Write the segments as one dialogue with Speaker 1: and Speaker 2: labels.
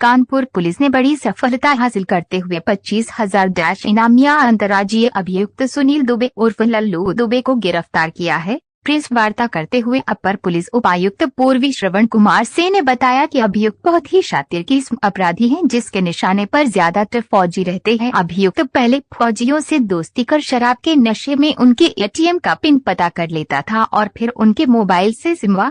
Speaker 1: Kanpur police ने बड़ी सफलता हासिल करते हुए 25,000 इनामिया अंतर्राज्यीय अभियुक्त सुनील दुबे उर्फ लल्लू दुबे को गिरफ्तार किया है। प्रेस वार्ता करते हुए अपर पुलिस उपायुक्त पूर्वी श्रवण कुमार सिंह ने बताया कि अभियुक्त बहुत ही शातिर किस्म अपराधी हैं, जिसके निशाने पर ज्यादातर फौजी रहते हैं। अभियुक्त पहले फौजियों से दोस्ती कर शराब के नशे में उनके एटीएम का पिन पता कर लेता था और फिर उनके मोबाइल से सिमवा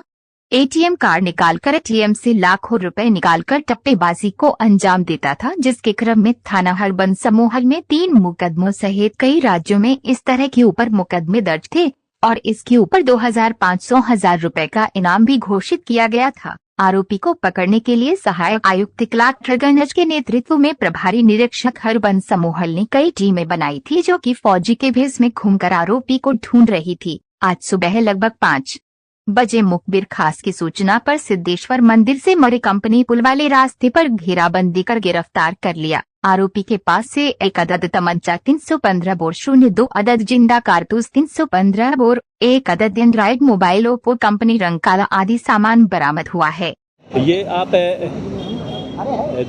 Speaker 1: एटीएम कार्ड निकालकर एटीएम से लाखों रुपए निकालकर टप्पेबाजी को अंजाम देता था, जिसके क्रम में थाना हरबंस समूहल में 3 मुकदमों सहित कई राज्यों में इस तरह के ऊपर मुकदमे दर्ज थे और इसके ऊपर 2,500 रुपए का इनाम भी घोषित किया गया था। आरोपी को पकड़ने के लिए सहायक आयुक्त कलेक्टरगंज के नेतृत्व में प्रभारी निरीक्षक हरबंस समूहल ने कई टीमें बनाई थी, जो कि फौजी के भेष में घूमकर आरोपी को ढूंढ रही थी। आज सुबह लगभग 5 बजे मुखबिर खास की सूचना पर सिद्धेश्वर मंदिर से मरे कंपनी पुल वाले रास्ते पर घेराबंदी कर गिरफ्तार कर लिया। आरोपी के पास से 1 अदद तमंचा 315 बोर 02 अदद जिंदा कारतूस 315 बोर 1 अदद एंड्रॉइड मोबाइल ओप्पो कंपनी रंग काला आदि सामान बरामद हुआ है।
Speaker 2: ये आप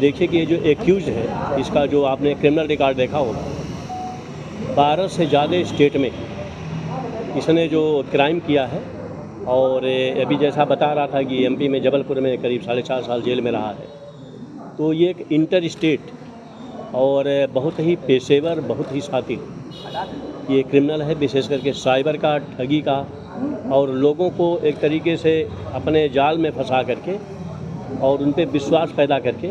Speaker 2: देखिए कि ये जो एक्यूज है, इसका जो आपने क्रिमिनल रिकॉर्ड देखा होगा, 12 से ज़्यादा स्टेट में इसने जो क्राइम किया है और अभी जैसा बता रहा था कि एमपी में जबलपुर में करीब 4.5 साल जेल में रहा है। तो ये एक इंटर स्टेट और बहुत ही पेशेवर, बहुत ही शातिर ये क्रिमिनल है, विशेष करके साइबर का, ठगी का और लोगों को एक तरीके से अपने जाल में फंसा करके और उन पे विश्वास पैदा करके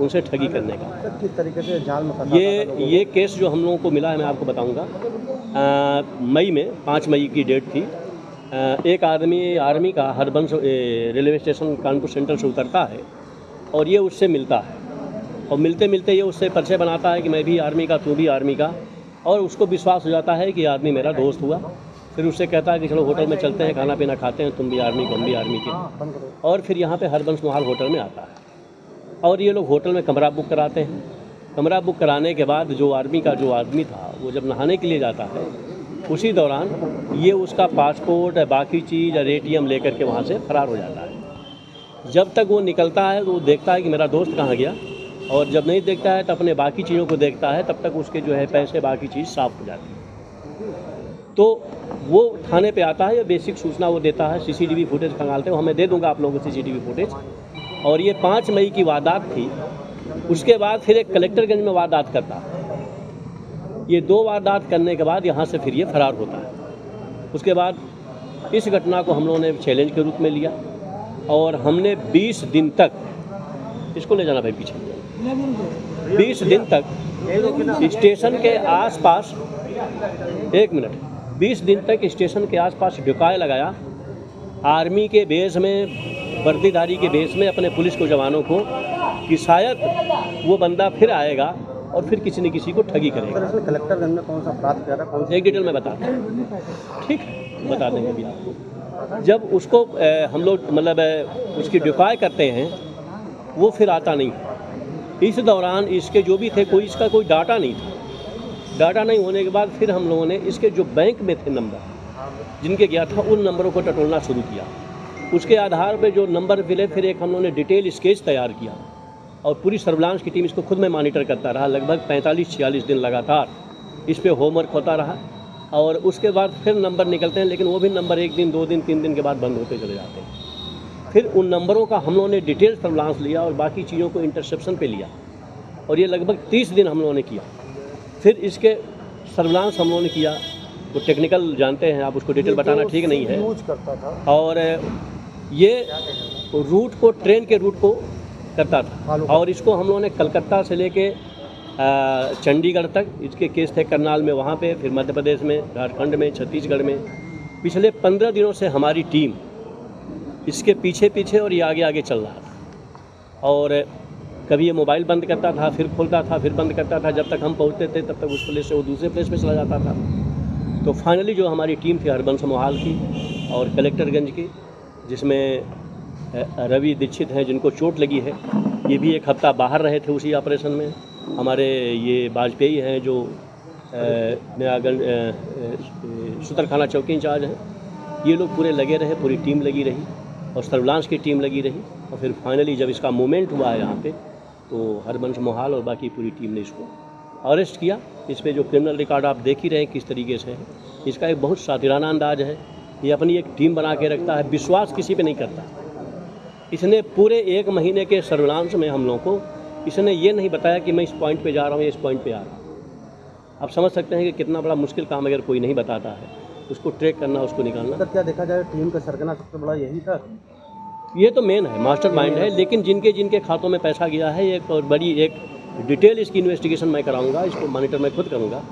Speaker 2: उनसे ठगी करने का।
Speaker 3: किस तरीके से जाल में फंसा?
Speaker 2: ये केस जो हम लोगों को मिला है, मैं आपको बताऊंगा। मई में 5 मई की डेट थी। एक आदमी आर्मी का Harbans railway station Kanpur central से उतरता है और ये उससे मिलता है और मिलते मिलते ये उससे परिचय बनाता है कि मैं भी आर्मी का, तू भी आर्मी का, और उसको विश्वास हो जाता है कि आदमी मेरा दोस्त हुआ। फिर उससे कहता है कि चलो होटल में चलते हैं, खाना पीना खाते हैं, तुम भी आर्मी को, हम भी आर्मी के। और फिर यहाँ पे हरबंस मोहाल होटल में आता है और ये लोग होटल में कमरा बुक कराते हैं। कमरा बुक कराने के बाद जो आर्मी का जो आदमी था वो जब नहाने के लिए जाता है, उसी दौरान ये उसका पासपोर्ट, बाकी चीज़ और एटीएम लेकर के वहाँ से फरार हो जाता है। जब तक वो निकलता है तो वो देखता है कि मेरा दोस्त कहाँ गया, और जब नहीं देखता है तो अपने बाकी चीज़ों को देखता है, तब तक उसके जो है पैसे, बाकी चीज़ साफ हो जाती है। तो वो थाने पे आता है, ये बेसिक सूचना वो देता है, सीसीटीवी फुटेज खंगालते हैं, मैं दे दूंगा आप लोगों को सीसीटीवी फुटेज। और ये 5 मई की वारदात थी। उसके बाद फिर एक कलेक्टरगंज में वारदात करता है। ये 2 वारदात करने के बाद यहाँ से फिर ये फरार होता है। उसके बाद इस घटना को हम लोगों ने चैलेंज के रूप में लिया और हमने 20 दिन तक, इसको ले जाना भाई पीछे, 20 दिन तक स्टेशन के आसपास, 1 मिनट, 20 दिन तक स्टेशन के आसपास ढुकाए लगाया, आर्मी के बेस में, वर्दीधारी के बेस में अपने पुलिस को, जवानों को, कि शायद वो बंदा फिर आएगा और फिर किसी न किसी को ठगी करेगा।
Speaker 3: कलेक्टरगंज में कौन सा अपराध किया था, कौन सा?
Speaker 2: एक डिटेल में बताते हैं, ठीक, बता देंगे अभी आपको। जब उसको हम लोग मतलब उसकी डिफाई करते हैं, वो फिर आता नहीं। इस दौरान इसके जो भी थे, कोई इसका कोई डाटा नहीं था। डाटा नहीं होने के बाद फिर हम लोगों ने इसके जो बैंक में थे नंबर जिनके गया था, उन नंबरों को टटोलना शुरू किया। उसके आधार पर जो नंबर मिले, फिर एक हम लोगों ने डिटेल स्केच तैयार किया और पूरी सर्विलांस की टीम इसको खुद में मॉनिटर करता रहा। लगभग 45-46 दिन लगातार इस पे होमवर्क होता रहा और उसके बाद फिर नंबर निकलते हैं, लेकिन वो भी नंबर 1 दिन, 2 दिन, 3 दिन के बाद बंद होते चले जाते हैं। फिर उन नंबरों का हम लोगों ने डिटेल सर्विलांस लिया और बाकी चीज़ों को इंटरसेप्शन पे लिया और ये लगभग 30 दिन हम लोगों ने किया। फिर इसके सर्विलांस हम लोगों ने किया, वो टेक्निकल जानते हैं आप, उसको डिटेल बताना ठीक नहीं है। और ये रूट को, ट्रेन के रूट को करता था और इसको हम लोगों ने कलकत्ता से लेके चंडीगढ़ तक, इसके केस थे करनाल में, वहाँ पे, फिर मध्य प्रदेश में, झारखंड में, छत्तीसगढ़ में। पिछले 15 दिनों से हमारी टीम इसके पीछे पीछे और ये आगे आगे चल रहा था। और कभी ये मोबाइल बंद करता था, फिर खोलता था, फिर बंद करता था। जब तक हम पहुँचते थे तब तक उस प्लेस से वो दूसरे प्लेस पे चला जाता था। तो फाइनली जो हमारी टीम थी हरबंस मोहाल की और कलेक्टरगंज की, जिसमें रवि दीक्षित हैं जिनको चोट लगी है, ये भी 1 हफ्ता बाहर रहे थे उसी ऑपरेशन में। हमारे ये वाजपेयी हैं जो नयागंज सुतरखाना चौकी इंचार्ज हैं, ये लोग पूरे लगे रहे, पूरी टीम लगी रही और सर्विलांस की टीम लगी रही। और फिर फाइनली जब इसका मूवमेंट हुआ है यहाँ पे, तो हरबंश मोहाल और बाकी पूरी टीम ने इसको अरेस्ट किया। इस पे जो क्रिमिनल रिकॉर्ड आप देख ही रहे हैं किस तरीके से है। इसका एक बहुत सातिराना अंदाज है। ये अपनी एक टीम बना के रखता है, विश्वास किसी पे नहीं करता। इसने पूरे 1 महीने के सर्विलांस में हम लोगों को इसने ये नहीं बताया कि मैं इस पॉइंट पे जा रहा हूँ, इस पॉइंट पे आ रहा हूँ। आप समझ सकते हैं कि कितना बड़ा मुश्किल काम अगर कोई नहीं बताता है, उसको ट्रैक करना, उसको निकालना।
Speaker 3: सर क्या देखा जाए टीम का सरगना सबसे बड़ा यही था?
Speaker 2: ये तो मेन है, मास्टर माइंड है, लेकिन जिनके जिनके खातों में पैसा गया है, एक और बड़ी एक डिटेल इसकी इन्वेस्टिगेशन मैं कराऊंगा, इसको मॉनिटर मैं खुद करूंगा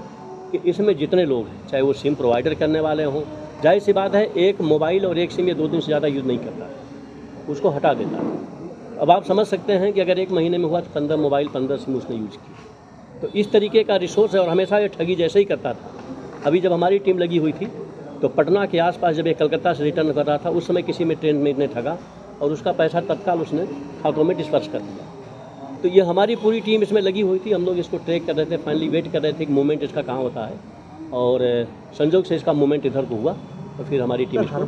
Speaker 2: कि इसमें जितने लोग हैं, चाहे वो सिम प्रोवाइडर करने वाले हों, जाहिर सी बात है एक मोबाइल और एक सिम ये 2 दिन से ज़्यादा यूज़ नहीं करता है, उसको हटा देता है। अब आप समझ सकते हैं कि अगर 1 महीने में हुआ तो 15 मोबाइल 15 सिम उसने यूज़ की, तो इस तरीके का रिसोर्स है और हमेशा ये ठगी जैसे ही करता था। अभी जब हमारी टीम लगी हुई थी तो पटना के आसपास जब ये कलकत्ता से रिटर्न कर रहा था, उस समय किसी में ट्रेन में इतने ठगा और उसका पैसा तत्काल उसने खातों में डिस्पर्स कर दिया। तो ये हमारी पूरी टीम इसमें लगी हुई थी, हम लोग इसको ट्रैक कर रहे थे, फाइनली वेट कर रहे थे कि मूवमेंट इसका कहाँ होता है, और संजोग से इसका मूवमेंट इधर को हुआ और फिर हमारी टीम इसको